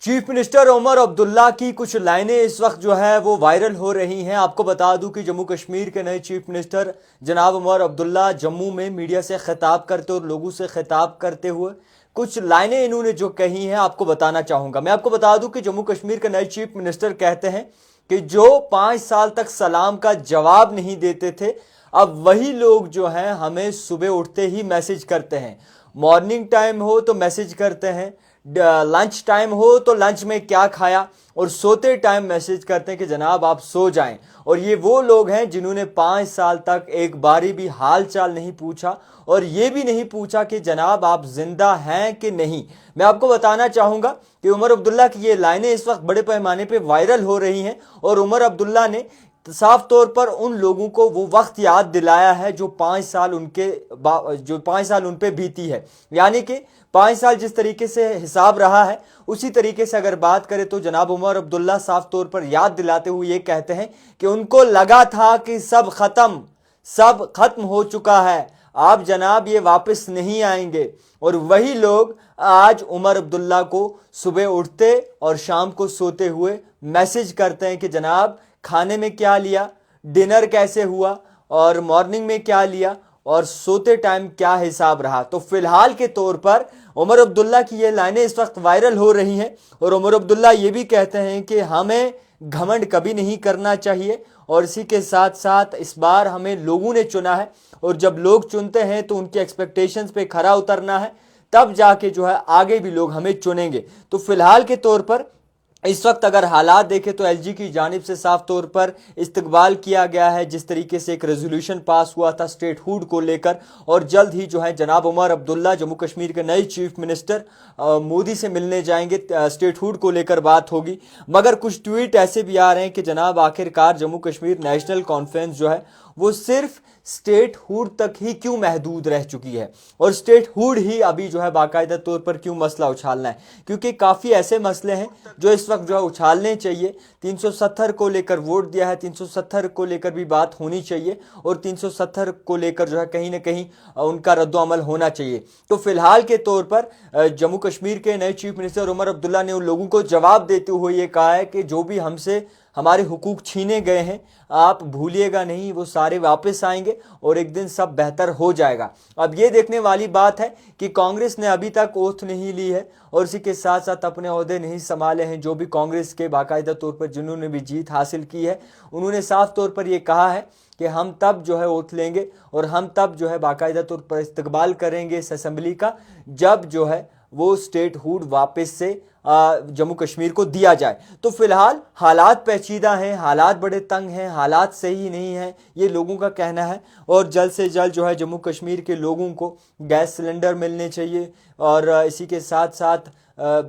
Chief minister Omar Abdullah की कुछ लाइनें इस वक्त जो है वो वायरल हो रही हैं। आपको बता दूं कि जम्मू कश्मीर के नए चीफ मिनिस्टर जनाब उमर अब्दुल्ला जम्मू में मीडिया से खिताब करते और लोगों से खिताब करते हुए कुछ लाइनें इन्होंने जो कही हैं आपको बताना चाहूंगा। मैं आपको बता दूं कि जम्मू कश्मीर के नए चीफ मिनिस्टर कहते हैं कि जो 5 साल तक सलाम का जवाब नहीं देते थे, अब वही लोग जो हैं हमें सुबह उठते ही मैसेज करते हैं। मॉर्निंग टाइम हो तो मैसेज करते हैं, लंच टाइम हो तो लंच में क्या खाया, और सोते टाइम मैसेज करते हैं कि जनाब आप सो जाएं। और ये वो लोग हैं जिन्होंने 5 साल तक एक बारी भी हाल चाल नहीं पूछा और ये भी नहीं पूछा कि जनाब आप जिंदा हैं कि नहीं। मैं आपको बताना चाहूंगा कि उमर अब्दुल्ला की ये लाइनें इस वक्त बड़े पैमाने पे वायरल हो रही हैं और उमर अब्दुल्ला ने साफ तौर पर उन लोगों को वो वक्त याद दिलाया है जो 5 साल उन पे बीती है। यानी कि 5 साल जिस तरीके से हिसाब रहा है उसी तरीके से अगर बात करें तो जनाब उमर अब्दुल्ला साफ तौर पर याद दिलाते हुए ये कहते हैं कि उनको लगा था कि सब खत्म हो चुका है, आप जनाब ये वापस नहीं आएंगे। और वही लोग आज उमर अब्दुल्ला को सुबह उठते और शाम को सोते हुए मैसेज करते हैं कि जनाब खाने में क्या लिया, डिनर कैसे हुआ, और मॉर्निंग में क्या लिया, और सोते टाइम क्या हिसाब रहा। तो फिलहाल के तौर पर उमर अब्दुल्ला की ये लाइनें इस वक्त वायरल हो रही हैं और उमर अब्दुल्ला ये भी कहते हैं कि हमें घमंड कभी नहीं करना चाहिए और इसी के साथ साथ इस बार हमें लोगों ने चुना है और जब लोग चुनते हैं तो उनके एक्सपेक्टेशंस पे खरा उतरना है, तब जाके जो है आगे भी लोग हमें चुनेंगे। तो फिलहाल के तौर पर इस वक्त अगर हालात देखें तो एलजी की जानिब से साफ तौर पर इस्तकबाल किया गया है। जिस तरीके से एक रेजोल्यूशन पास हुआ था स्टेट हुड को लेकर, और जल्द ही जो है जनाब उमर अब्दुल्ला जम्मू कश्मीर के नए चीफ मिनिस्टर मोदी से मिलने जाएंगे, स्टेट हुड को लेकर बात होगी। मगर कुछ ट्वीट ऐसे भी आ रहे हैं कि जनाब आखिरकार जम्मू कश्मीर नेशनल कॉन्फ्रेंस जो है वो सिर्फ स्टेट हुड तक ही क्यों महदूद रह चुकी है और स्टेट हुड ही अभी जो है बाकायदा तौर पर क्यों मसला उछालना है, क्योंकि काफ़ी ऐसे मसले हैं जो इस वक्त जो है उछालने चाहिए। 370 को लेकर वोट दिया है, 370 को लेकर भी बात होनी चाहिए और 370 को लेकर जो है कहीं ना कहीं उनका रद्दोअमल होना चाहिए। तो फिलहाल के तौर पर जम्मू कश्मीर के नए चीफ मिनिस्टर उमर अब्दुल्ला ने उन लोगों को जवाब देते हुए ये कहा है कि जो भी हमसे हमारे हुकूक छीने गए हैं आप भूलिएगा नहीं, वो सारे वापस आएंगे और एक दिन सब बेहतर हो जाएगा। अब ये देखने वाली बात है कि कांग्रेस ने अभी तक ओथ नहीं ली है और इसी के साथ साथ अपने ओहदे नहीं संभाले हैं। जो भी कांग्रेस के बाकायदा तौर पर जिन्होंने भी जीत हासिल की है उन्होंने साफ तौर पर यह कहा है कि हम तब जो है ओथ लेंगे और हम तब जो है बाकायदा तौर पर इस्तकबाल करेंगे इस असेंबली का जब जो है वो स्टेट हुड वापस से जम्मू कश्मीर को दिया जाए। तो फिलहाल हालात पेचीदा हैं, हालात बड़े तंग हैं, हालात सही नहीं हैं, ये लोगों का कहना है। और जल्द से जल्द जो है जम्मू कश्मीर के लोगों को गैस सिलेंडर मिलने चाहिए और इसी के साथ साथ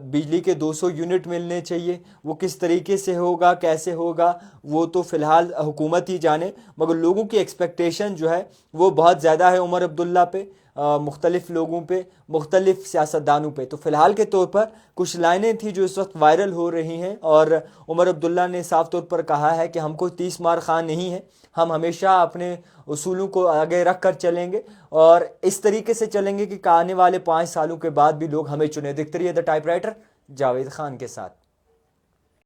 बिजली के 200 यूनिट मिलने चाहिए। वो किस तरीके से होगा, कैसे होगा, वो तो फ़िलहाल हुकूमत ही जाने, मगर लोगों की एक्सपेक्टेशन जो है वो बहुत ज़्यादा है उमर अब्दुल्ला पे, मुख्तलिफ लोगों पे, मुख्तलिफ सियासतदानों पे। तो फ़िलहाल के तौर पर कुछ लाइनें थी जो इस वक्त वायरल हो रही हैं और उमर अब्दुल्ला ने साफ तौर पर कहा है कि हमको 30 मार खां नहीं है, हम हमेशा अपने उसूलों को आगे रख कर चलेंगे और इस तरीके से चलेंगे कि आने वाले 5 सालों के बाद भी लोग हमें चुने। देखते रहिए द टाइपराइटर जावेद खान के साथ।